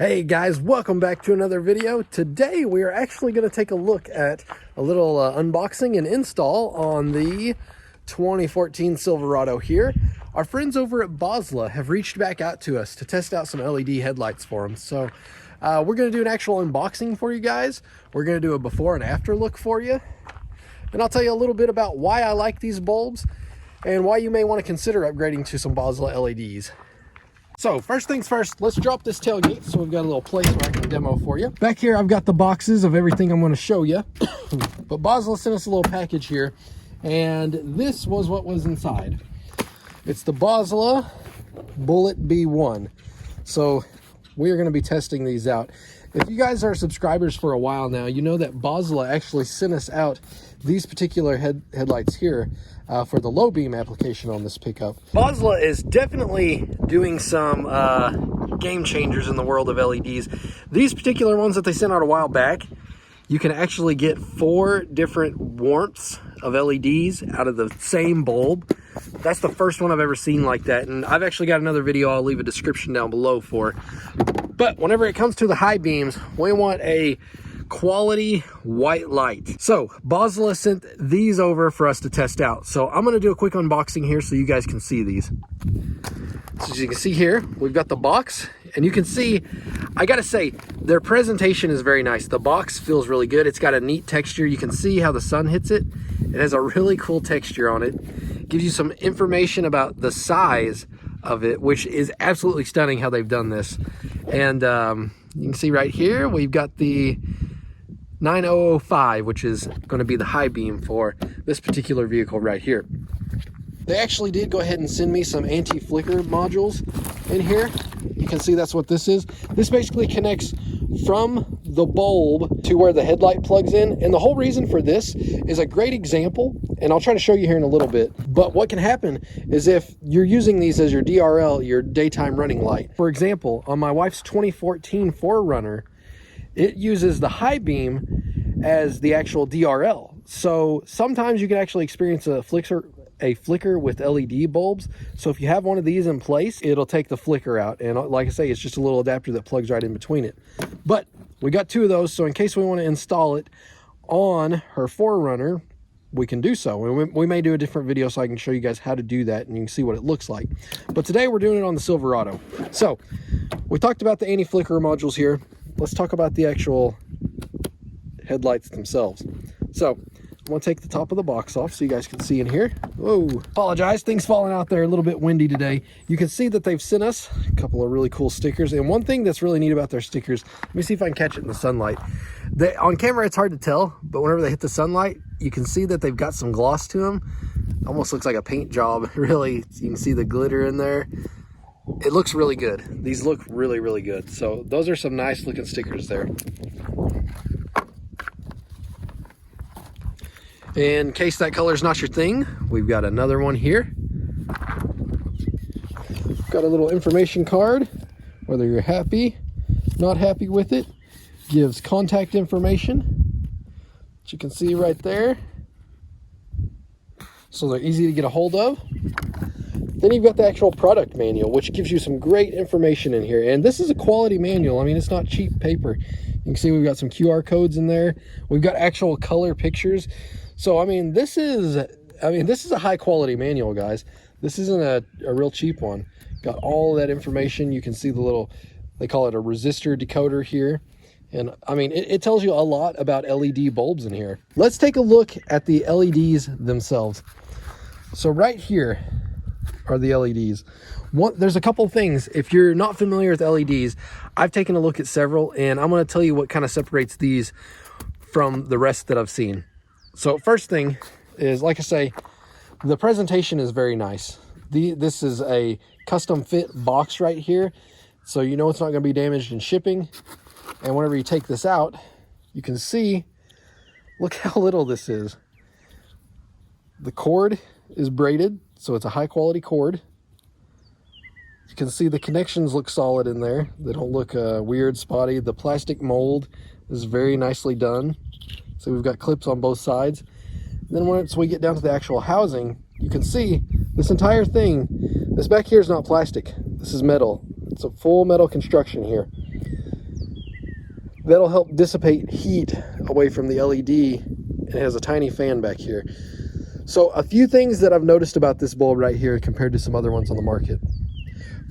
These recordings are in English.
Hey guys, welcome back to another video. Today we are actually going to take a look at a little unboxing and install on the 2014 Silverado here. Our friends over at Boslla have reached back out to us to test out some LED headlights for them. So we're going to do an actual unboxing for you guys. We're going to do a before and after look for you. And I'll tell you a little bit about why I like these bulbs and why you may want to consider upgrading to some Boslla LEDs. So first things first, let's drop this tailgate so we've got a little place where I can demo for you. Back here I've got the boxes of everything I'm going to show you. But Boslla sent us a little package here, and this was what was inside. It's the Boslla Bullet B1. So we are going to be testing these out. If you guys are subscribers for a while now, you know that Boslla actually sent us out these particular headlights here for the low beam application on this pickup. Boslla is definitely doing some game changers in the world of LEDs. These particular ones that they sent out a while back, you can actually get 4 different warmths of LEDs out of the same bulb. That's the first one I've ever seen like that, and I've actually got another video I'll leave a description down below for. But whenever it comes to the high beams, we want a quality white light. So Boslla sent these over for us to test out. So I'm going to do a quick unboxing here so you guys can see these. So as you can see here, we've got the box, and you can see, I gotta say, their presentation is very nice. The box feels really good. It's got a neat texture. You can see how the sun hits it. It has a really cool texture on it. Gives you some information about the size of it, which is absolutely stunning how they've done this. And you can see right here, we've got the 9005, which is going to be the high beam for this particular vehicle right here. They actually did go ahead and send me some anti-flicker modules in here. You can see that's what this is. This basically connects from the bulb to where the headlight plugs in. And the whole reason for this is a great example, and I'll try to show you here in a little bit. But what can happen is if you're using these as your DRL, your daytime running light. For example, on my wife's 2014 4Runner, it uses the high beam as the actual DRL. So sometimes you can actually experience a flicker with LED bulbs. So if you have one of these in place, it'll take the flicker out. And like I say, it's just a little adapter that plugs right in between it. But we got 2 of those, so in case we want to install it on her 4Runner, we can do so. And we may do a different video so I can show you guys how to do that and you can see what it looks like. But today we're doing it on the Silverado. So we talked about the anti-flicker modules here. Let's talk about the actual headlights themselves. So I'm going to take the top of the box off so you guys can see in here. Whoa, apologize, things falling out there, a little bit windy today. You can see that they've sent us a couple of really cool stickers. And one thing that's really neat about their stickers, let me see if I can catch it in the sunlight. On camera, it's hard to tell, but whenever they hit the sunlight, you can see that they've got some gloss to them. Almost looks like a paint job, really. You can see the glitter in there. It looks really good. These look really, really good. So those are some nice looking stickers there. In case that color is not your thing, we've got another one here. Got a little information card, whether you're happy, not happy with it. Gives contact information, which you can see right there. So they're easy to get a hold of. Then you've got the actual product manual, which gives you some great information in here. And this is a quality manual. I mean, it's not cheap paper. You can see we've got some QR codes in there. We've got actual color pictures. So, I mean, this is a high quality manual, guys. This isn't a real cheap one. Got all of that information. You can see the little, they call it a resistor decoder here. And I mean, it tells you a lot about LED bulbs in here. Let's take a look at the LEDs themselves. So right here are the LEDs. There's a couple things. If you're not familiar with LEDs, I've taken a look at several, and I'm going to tell you what kind of separates these from the rest that I've seen. So first thing is, like I say, the presentation is very nice. This is a custom fit box right here, so you know it's not going to be damaged in shipping. And whenever you take this out, you can see, look how little this is. The cord is braided, so it's a high quality cord. You can see the connections look solid in there. They don't look weird, spotty. The plastic mold is very nicely done. So we've got clips on both sides. Then once we get down to the actual housing, you can see this entire thing, this back here is not plastic. This is metal. It's a full metal construction here. That'll help dissipate heat away from the LED. It has a tiny fan back here. So a few things that I've noticed about this bulb right here compared to some other ones on the market.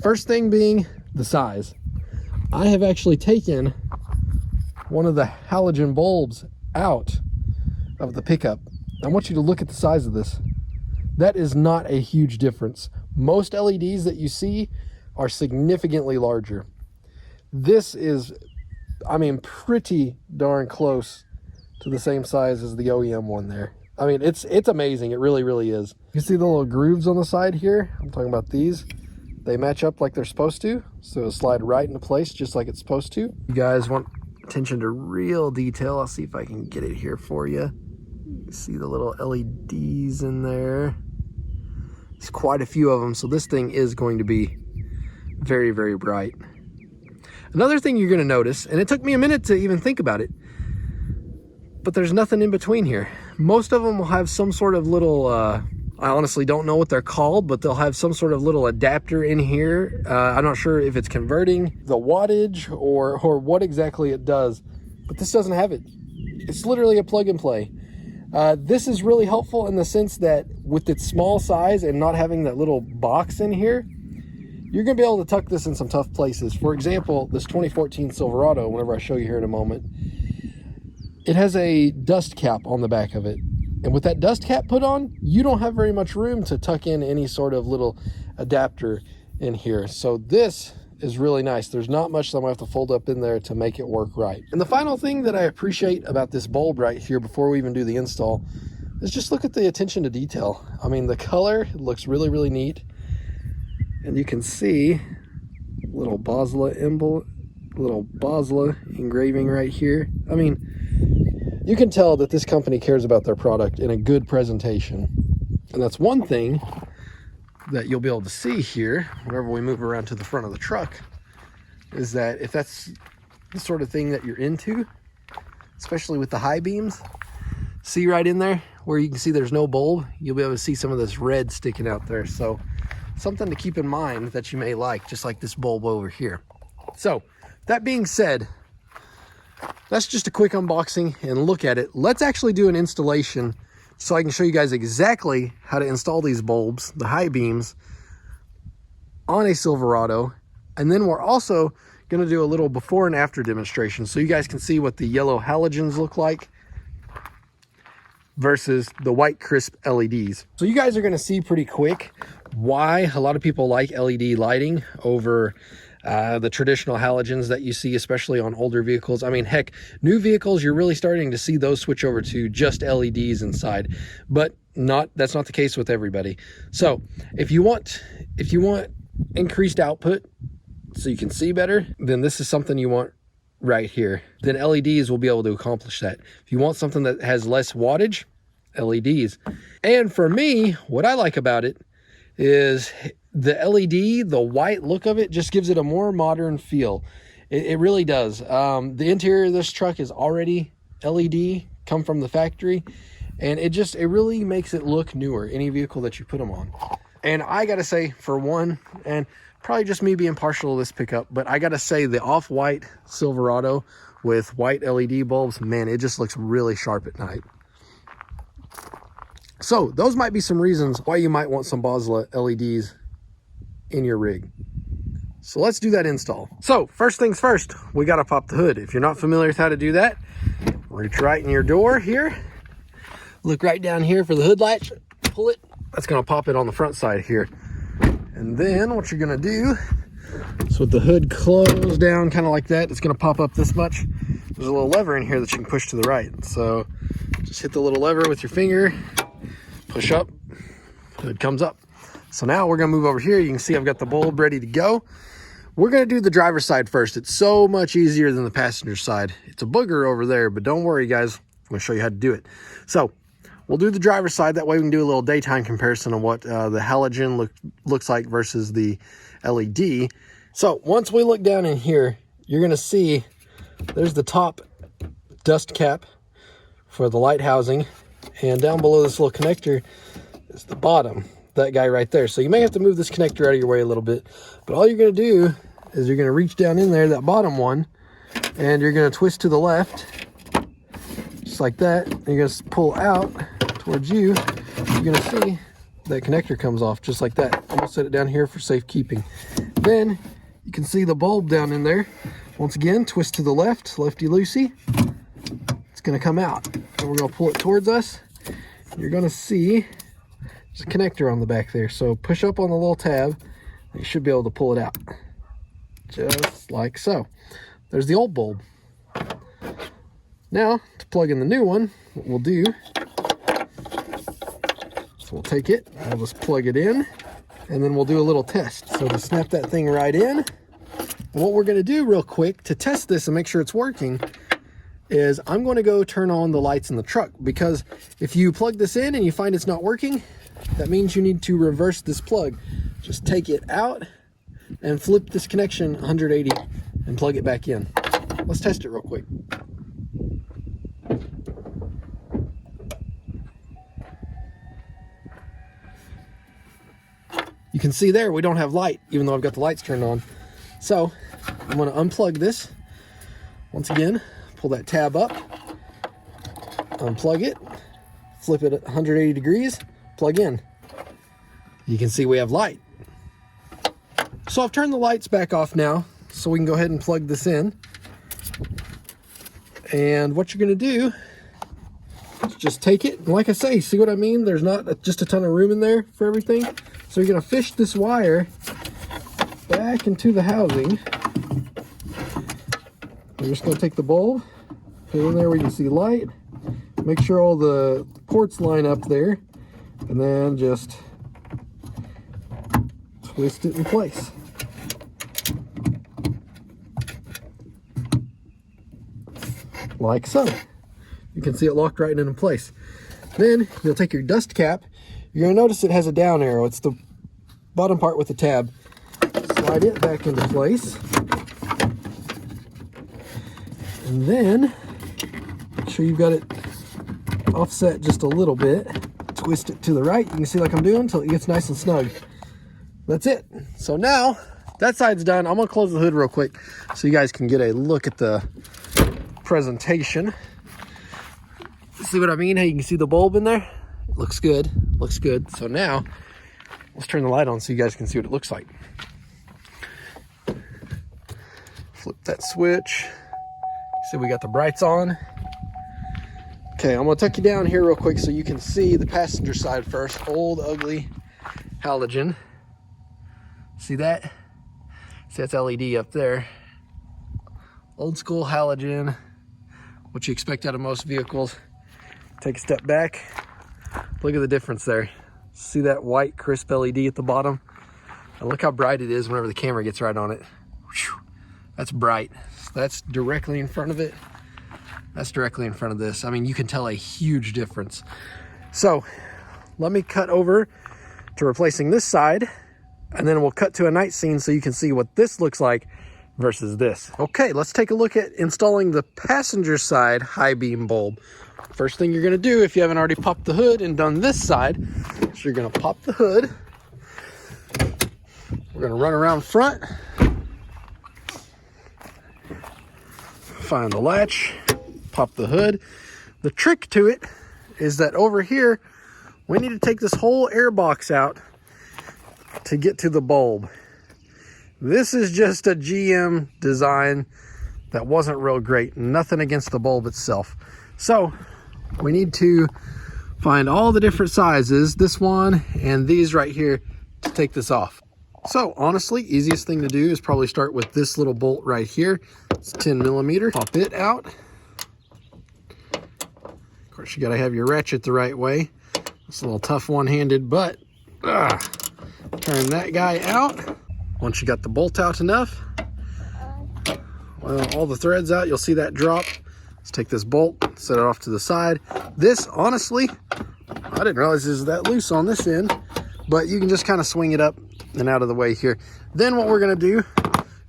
First thing being the size. I have actually taken one of the halogen bulbs out of the pickup. I want you to look at the size of this. That is not a huge difference. Most LEDs that you see are significantly larger. This is, I mean, pretty darn close to the same size as the OEM one there. I mean, it's amazing. It really, really is. You see the little grooves on the side here? I'm talking about these. They match up like they're supposed to, so it'll slide right into place just like it's supposed to. You guys want attention to real detail. I'll see if I can get it here for you. You see the little LEDs in there. There's quite a few of them, so this thing is going to be very, very bright. Another thing you're going to notice, and it took me a minute to even think about it, but there's nothing in between here. Most of them will have some sort of little, I honestly don't know what they're called, but they'll have some sort of little adapter in here. I'm not sure if it's converting the wattage or what exactly it does, but this doesn't have it. It's literally a plug and play. This is really helpful in the sense that with its small size and not having that little box in here, you're going to be able to tuck this in some tough places. For example, this 2014 Silverado, whenever I show you here in a moment, it has a dust cap on the back of it. And with that dust cap put on, you don't have very much room to tuck in any sort of little adapter in here. So this is really nice. There's not much that I'm going to have to fold up in there to make it work right. And the final thing that I appreciate about this bulb right here before we even do the install is just look at the attention to detail. I mean, the color looks really, really neat. And you can see little Boslla engraving right here. I mean, you can tell that this company cares about their product in a good presentation. And that's one thing that you'll be able to see here whenever we move around to the front of the truck, is that if that's the sort of thing that you're into, especially with the high beams, see right in there where you can see there's no bulb, you'll be able to see some of this red sticking out there. So something to keep in mind that you may like, just like this bulb over here. So that being said, that's just a quick unboxing and look at it. Let's actually do an installation so I can show you guys exactly how to install these bulbs, the high beams, on a Silverado. And then we're also going to do a little before and after demonstration so you guys can see what the yellow halogens look like versus the white crisp LEDs. So you guys are going to see pretty quick why a lot of people like LED lighting over the traditional halogens that you see, especially on older vehicles. I mean, heck, new vehicles, you're really starting to see those switch over to just LEDs inside, but that's not the case with everybody. So if you want increased output so you can see better, then this is something you want right here. Then LEDs will be able to accomplish that. If you want something that has less wattage, LEDs. And for me, what I like about it is the LED, the white look of it just gives it a more modern feel. It really does. The interior of this truck is already LED, come from the factory, and it really makes it look newer, any vehicle that you put them on. And I gotta say, for one, and probably just me being partial to this pickup, but I gotta say the off-white Silverado with white LED bulbs, man, it just looks really sharp at night. So those might be some reasons why you might want some Boslla LEDs in your rig. So let's do that install. So first things first, we got to pop the hood. If you're not familiar with how to do that, reach right in your door here, look right down here for the hood latch, pull it. That's going to pop it on the front side here. And then what you're going to do is with the hood closed down kind of like that, it's going to pop up this much. There's a little lever in here that you can push to the right. So just hit the little lever with your finger, push up, hood comes up. So now we're going to move over here. You can see I've got the bulb ready to go. We're going to do the driver's side first. It's so much easier than the passenger side. It's a booger over there, but don't worry, guys. I'm going to show you how to do it. So we'll do the driver's side. That way we can do a little daytime comparison of what the halogen looks like versus the LED. So once we look down in here, you're going to see there's the top dust cap for the light housing. And down below this little connector is the bottom. That guy right there. So you may have to move this connector out of your way a little bit, but all you're going to do is you're going to reach down in there, that bottom one, and you're going to twist to the left, just like that. And you're going to pull out towards you. You're going to see that connector comes off just like that. I'm going to set it down here for safekeeping. Then you can see the bulb down in there. Once again, twist to the left, lefty-loosey. It's going to come out, and we're going to pull it towards us. You're going to see there's a connector on the back there. So push up on the little tab, and you should be able to pull it out. Just like so. There's the old bulb. Now, to plug in the new one, what we'll do, so we'll take it, we'll just plug it in, and then we'll do a little test. So to snap that thing right in, and what we're going to do real quick to test this and make sure it's working is I'm going to go turn on the lights in the truck, because if you plug this in and you find it's not working, that means you need to reverse this plug. Just take it out and flip this connection 180 and plug it back in. Let's test it real quick. You can see there we don't have light, even though I've got the lights turned on. So I'm going to unplug this. Once again, pull that tab up, unplug it, flip it at 180 degrees, plug in. You can see we have light. So I've turned the lights back off now, so we can go ahead and plug this in. And what you're going to do is just take it, and like I say, see what I mean? There's not just a ton of room in there for everything. So you're going to fish this wire back into the housing. We're just going to take the bulb, put it in there where you can see light, make sure all the ports line up there, and then just twist it in place. Like so. You can see it locked right in place. Then you'll take your dust cap. You're going to notice it has a down arrow. It's the bottom part with the tab. Slide it back into place. And then make sure you've got it offset just a little bit. Twist it to the right. You can see like I'm doing until it gets nice and snug. That's it. So now that side's done. I'm going to close the hood real quick so you guys can get a look at the presentation. See what I mean? How you can see the bulb in there? It looks good. Looks good. So now let's turn the light on so you guys can see what it looks like. Flip that switch. See, we got the brights on. Okay, I'm gonna tuck you down here real quick so you can see the passenger side first. Old, ugly halogen. See that? See, that's LED up there. Old school halogen. What you expect out of most vehicles. Take a step back. Look at the difference there. See that white crisp LED at the bottom? And look how bright it is whenever the camera gets right on it. Whew, that's bright. That's directly in front of it. That's directly in front of this. I mean, you can tell a huge difference. So let me cut over to replacing this side, and then we'll cut to a night scene so you can see what this looks like versus this. Okay, let's take a look at installing the passenger side high beam bulb. First thing you're gonna do, if you haven't already popped the hood and done this side, so you're gonna pop the hood. We're gonna run around front, find the latch, pop the hood. The trick to it is that over here, we need to take this whole air box out to get to the bulb. This is just a GM design that wasn't real great. Nothing against the bulb itself. So we need to find all the different sizes, this one and these right here, to take this off. So honestly, easiest thing to do is probably start with this little bolt right here. It's 10 millimeter. Pop it out. Of course, you gotta have your ratchet the right way. It's a little tough one-handed, but turn that guy out. Once you got the bolt out enough, well, all the threads out, you'll see that drop. Let's take this bolt, set it off to the side. This, honestly, I didn't realize this is that loose on this end, but you can just kind of swing it up and out of the way here. Then what we're gonna do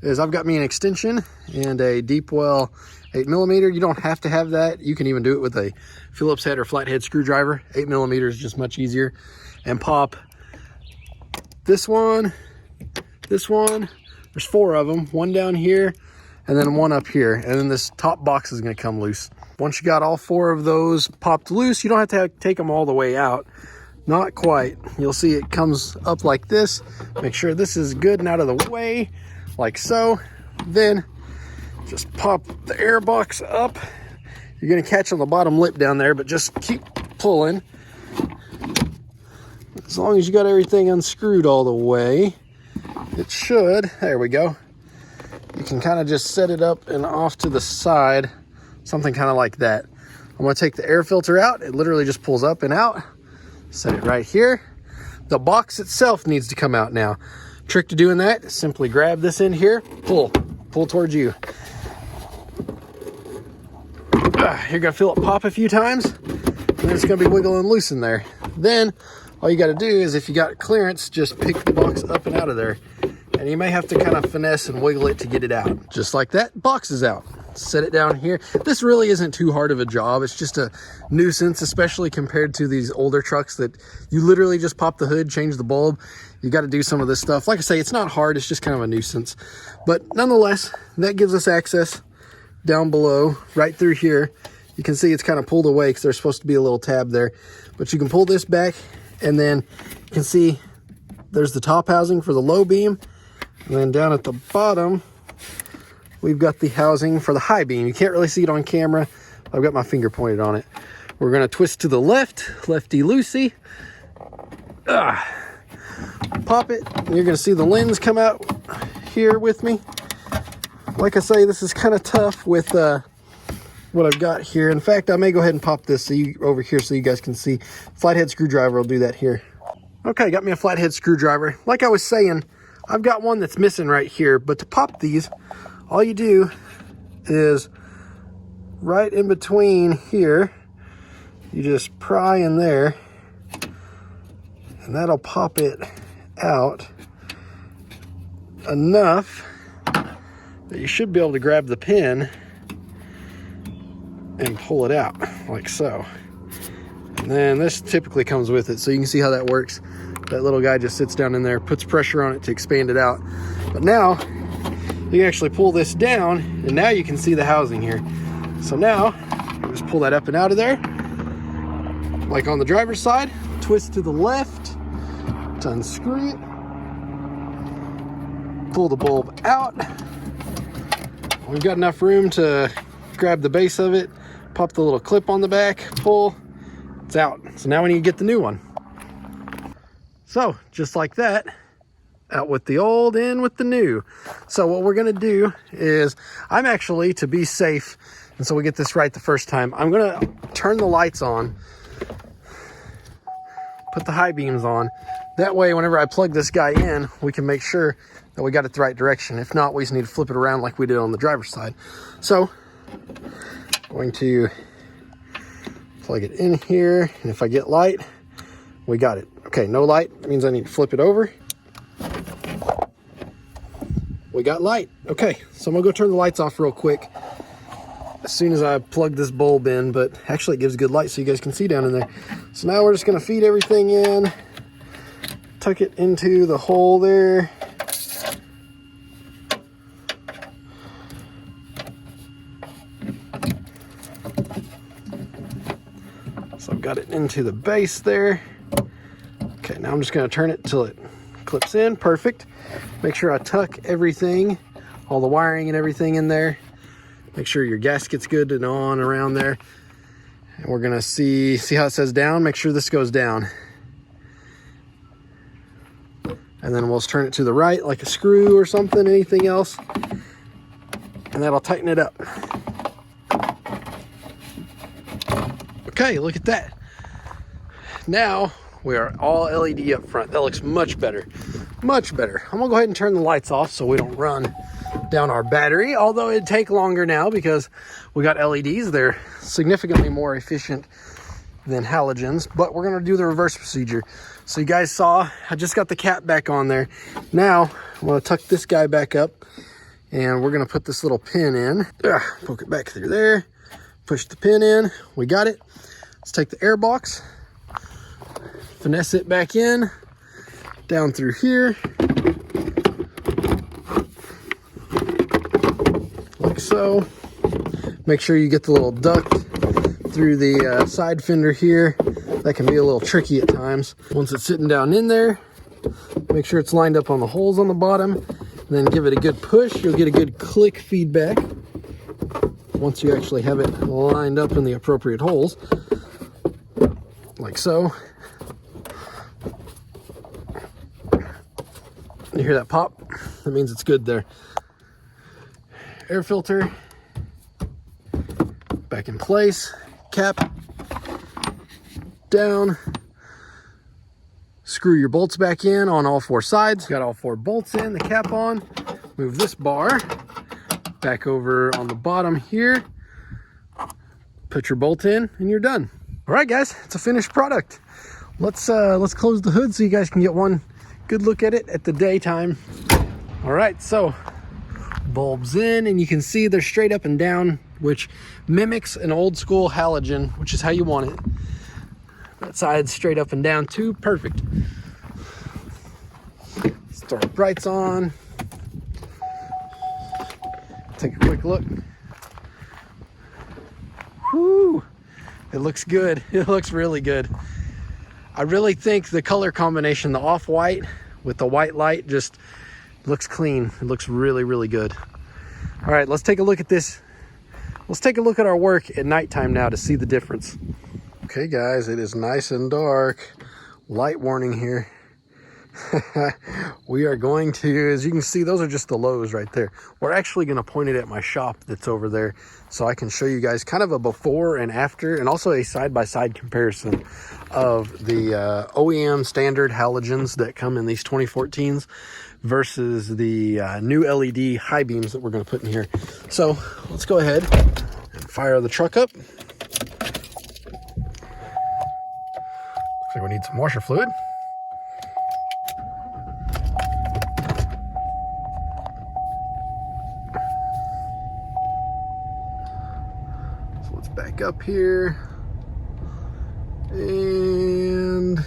is I've got me an extension and a deep well 8 millimeter. You don't have to have that. You can even do it with a Phillips head or flathead screwdriver. 8 millimeter is just much easier. And pop this one, there's 4 of them, one down here, and then one up here, and then this top box is going to come loose. Once you got all 4 of those popped loose, you don't have to take them all the way out. Not quite. You'll see it comes up like this. Make sure this is good and out of the way, like so. Then just pop the air box up. You're going to catch on the bottom lip down there, but just keep pulling. As long as you got everything unscrewed all the way, it should. There we go. You can kind of just set it up and off to the side, something kind of like that. I'm going to take the air filter out. It literally just pulls up and out. Set it right here. The box itself needs to come out now. Trick to doing that, simply grab this in here, pull towards you. You're gonna feel it pop a few times, and then it's gonna be wiggling loose in there. Then all you gotta do is, if you got clearance, just pick the box up and out of there. And you may have to kind of finesse and wiggle it to get it out. Just like that, box is out. Set it down here. This really isn't too hard of a job. It's just a nuisance, especially compared to these older trucks that you literally just pop the hood, change the bulb. You got to do some of this stuff. Like I say, it's not hard. It's just kind of a nuisance. But nonetheless, that gives us access down below, right through here. You can see it's kind of pulled away because there's supposed to be a little tab there. But you can pull this back, and then you can see there's the top housing for the low beam. And then down at the bottom, we've got the housing for the high beam. You can't really see it on camera. I've got my finger pointed on it. We're going to twist to the left, lefty-loosey. Pop it, and you're going to see the lens come out here with me. Like I say, this is kind of tough with what I've got here. In fact, I may go ahead and pop this over here so you guys can see. Flathead screwdriver will do that here. Okay, got me a flathead screwdriver. Like I was saying, I've got one that's missing right here, but to pop these, all you do is right in between here, you just pry in there, and that'll pop it out enough that you should be able to grab the pin and pull it out like so. And then this typically comes with it, so you can see how that works. That little guy just sits down in there, puts pressure on it to expand it out. But now you can actually pull this down, and now you can see the housing here. So now just pull that up and out of there, like on the driver's side. Twist to the left to unscrew it. Pull the bulb out. We've got enough room to grab the base of it, pop the little clip on the back, pull, it's out. So now we need to get the new one. So just like that, out with the old, in with the new. So what we're gonna do is, I'm actually, to be safe, and so we get this right the first time, I'm gonna turn the lights on, put the high beams on. That way, whenever I plug this guy in, we can make sure that we got it the right direction. If not, we just need to flip it around like we did on the driver's side. So, going to plug it in here, and if I get light, we got it. Okay, no light, that means I need to flip it over. We got light. Okay, so I'm gonna go turn the lights off real quick as soon as I plug this bulb in, but actually it gives good light so you guys can see down in there. So now we're just gonna feed everything in, tuck it into the hole there. So I've got it into the base there. Okay, now I'm just gonna turn it till it clips in. Perfect. Make sure I tuck everything, all the wiring and everything in there. Make sure your gasket's good and on around there. And we're gonna see how it says down. Make sure this goes down. And then we'll just turn it to the right like a screw or something, anything else. And that'll tighten it up. Okay, look at that. Now we are all LED up front. That looks much better, much better. I'm gonna go ahead and turn the lights off so we don't run down our battery, although it'd take longer now because we got LEDs. They're significantly more efficient than halogens, but we're gonna do the reverse procedure. So you guys saw, I just got the cap back on there. Now I'm gonna tuck this guy back up, and we're gonna put this little pin in. Poke it back through there, push the pin in, we got it. Let's take the air box, finesse it back in, down through here, so. Make sure you get the little duct through the side fender here. That can be a little tricky at times. Once it's sitting down in there, make sure it's lined up on the holes on the bottom, and then give it a good push. You'll get a good click feedback once you actually have it lined up in the appropriate holes, like so. You hear that pop? That means it's good there. Air filter back in place, cap down, screw your bolts back in on all four sides. Got all four bolts in, the cap on. Move this bar back over on the bottom here, put your bolt in, and you're done. All right, guys, it's a finished product. Let's close the hood so you guys can get one good look at it at the daytime. All right, so bulbs in, and you can see they're straight up and down, which mimics an old school halogen, which is how you want it. That side's straight up and down too, perfect. Start our brights on. Take a quick look. Whoo, it looks good. It looks really good. I really think the color combination, the off-white with the white light, just looks clean. It looks really, really good. All right, let's take a look at this. Let's take a look at our work at nighttime now to see the difference. Okay, guys, it is nice and dark. Light warning here. We are going to, as you can see, those are just the lows right there. We're actually going to point it at my shop that's over there so I can show you guys kind of a before and after, and also a side-by-side comparison of the OEM standard halogens that come in these 2014s versus the new LED high beams that we're going to put in here. So let's go ahead and fire the truck up. Looks like we need some washer fluid. So let's back up here. And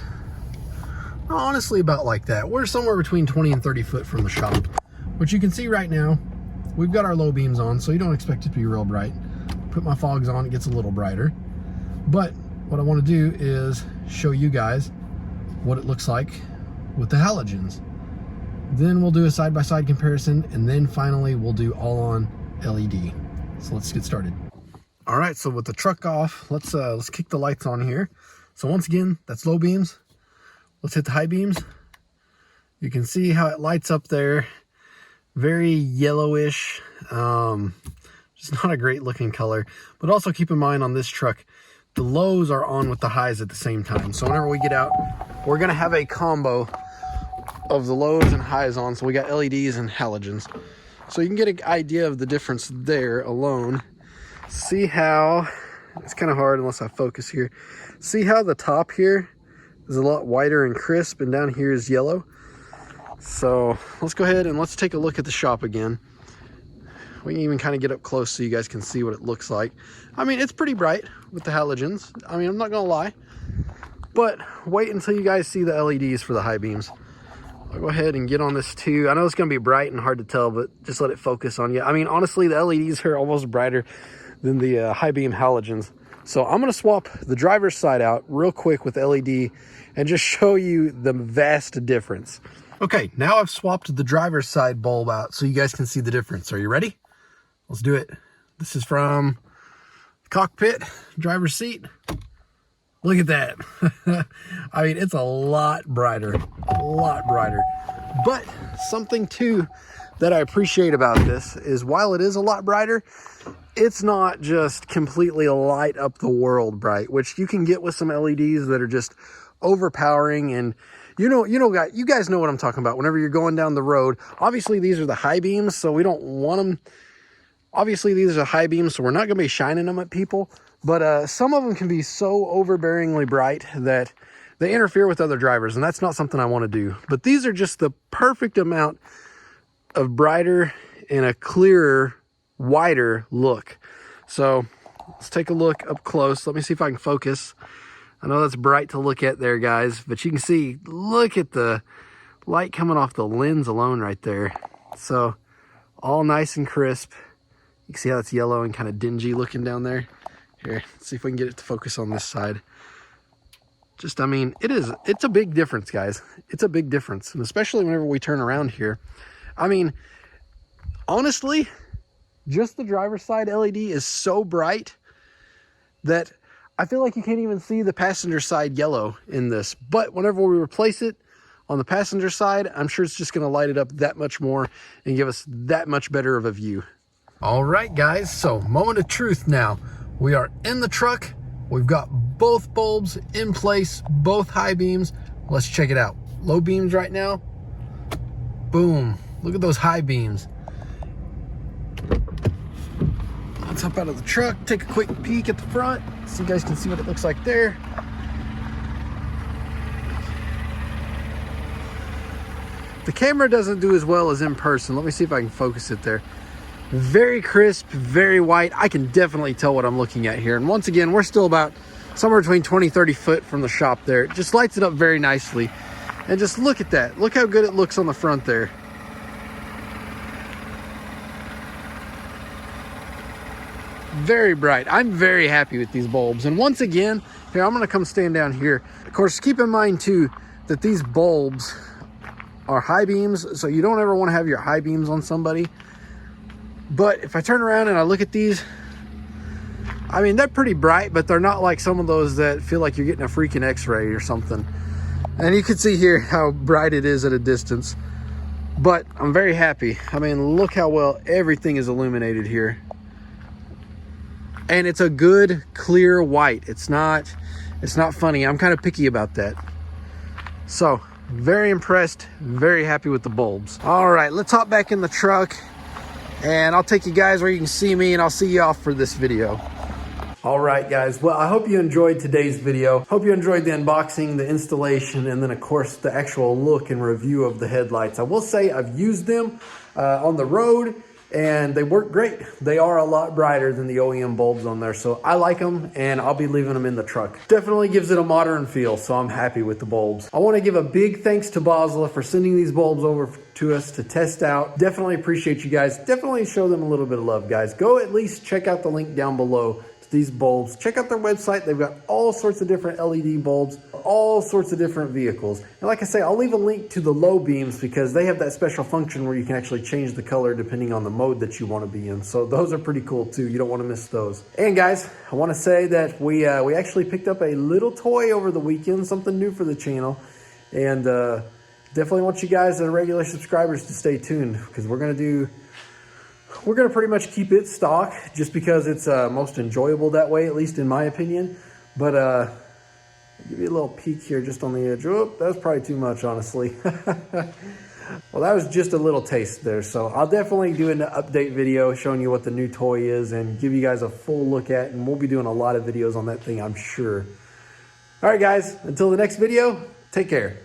honestly, about like that. We're somewhere between 20 and 30 foot from the shop, which you can see right now. We've got our low beams on, so you don't expect it to be real bright. Put my fogs on, it gets a little brighter. But what I want to do is show you guys what it looks like with the halogens. Then we'll do a side-by-side comparison, and then finally we'll do all on LED. So let's get started. All right, so with the truck off, let's kick the lights on here. So once again, that's low beams. Let's hit the high beams. You can see how it lights up there. Very yellowish. Just not a great looking color. But also keep in mind on this truck, the lows are on with the highs at the same time. So whenever we get out, we're gonna have a combo of the lows and highs on. So we got LEDs and halogens. So you can get an idea of the difference there alone. See how, it's kind of hard unless I focus here. See how the top here is a lot whiter and crisp, and down here is yellow. So let's go ahead and let's take a look at the shop again. We can even kind of get up close so you guys can see what it looks like. I mean, it's pretty bright with the halogens. I mean, I'm not gonna lie, but wait until you guys see the LEDs for the high beams. I'll go ahead and get on this too. I know it's gonna be bright and hard to tell, but just let it focus on you. I mean, honestly, the LEDs are almost brighter than the high beam halogens. So I'm gonna swap the driver's side out real quick with LED and just show you the vast difference. Okay, now I've swapped the driver's side bulb out so you guys can see the difference. Are you ready? Let's do it. This is from cockpit, driver's seat. Look at that. I mean, it's a lot brighter, But something too that I appreciate about this is while it is a lot brighter, it's not just completely light up the world bright, which you can get with some LEDs that are just overpowering. And you guys know what I'm talking about. Whenever you're going down the road, obviously these are the high beams, so we don't want them. Obviously these are high beams, so we're not going to be shining them at people. But some of them can be so overbearingly bright that they interfere with other drivers, and that's not something I want to do. But these are just the perfect amount of brighter and a clearer, wider look. So let's take a look up close. Let me see if I can focus. I know that's bright to look at there, guys, but you can see, look at the light coming off the lens alone right there. So all nice and crisp. You You can see how it's yellow and kind of dingy looking down there. Here, let's see if we can get it to focus on this side. Just, I mean, it's a big difference, guys. It's a big difference. And especially whenever we turn around here. I mean, honestly, just the driver's side LED is so bright that I feel like you can't even see the passenger side yellow in this. But whenever we replace it on the passenger side, I'm sure it's just going to light it up that much more and give us that much better of a view. All right, guys, so moment of truth now. We are in the truck. We've got both bulbs in place, both high beams. Let's check it out. Low beams right now. Boom. Look at those high beams. Let's hop out of the truck, take a quick peek at the front so you guys can see what it looks like there. The camera doesn't do as well as in person. Let me see if I can focus it there. Very crisp, very white. I can definitely tell what I'm looking at here. And once again, we're still about somewhere between 20, 30 foot from the shop there. It just lights it up very nicely. And just look at that. Look how good it looks on the front there. Very bright. I'm very happy with these bulbs. And once again, here, I'm going to come stand down here. Of course, keep in mind too that these bulbs are high beams, so you don't ever want to have your high beams on somebody. But if I turn around and I look at these, I mean, they're pretty bright, but they're not like some of those that feel like you're getting a freaking x-ray or something. And you can see here how bright it is at a distance. But I'm very happy. I mean, look how well everything is illuminated here. And it's a good clear white. It's not funny. I'm kind of picky about that. So very impressed, very happy with the bulbs. All right, let's hop back in the truck and I'll take you guys where you can see me, and I'll see you off for this video. All right, guys. Well, I hope you enjoyed today's video. Hope you enjoyed the unboxing, the installation, and then of course the actual look and review of the headlights. I will say I've used them on the road, and they work great. They are a lot brighter than the OEM bulbs on there, so I like them, and I'll be leaving them in the truck. Definitely gives it a modern feel, so I'm happy with the bulbs. I want to give a big thanks to Boslla for sending these bulbs over to us to test out. Definitely appreciate you guys. Definitely show them a little bit of love, guys. Go at least check out the link down below to these bulbs. Check out their website. They've got all sorts of different LED bulbs, all sorts of different vehicles. And like I say, I'll leave a link to the low beams because they have that special function where you can actually change the color depending on the mode that you want to be in. So those are pretty cool too. You don't want to miss those. And guys, I want to say that we actually picked up a little toy over the weekend, something new for the channel. And definitely want you guys that are regular subscribers to stay tuned, because we're gonna pretty much keep it stock just because it's most enjoyable that way, at least in my opinion. But I'll give you a little peek here just on the edge. Oh, that was probably too much, honestly. Well, that was just a little taste there. So I'll definitely do an update video showing you what the new toy is and give you guys a full look at, and we'll be doing a lot of videos on that thing, I'm sure. All right, guys, until the next video, take care.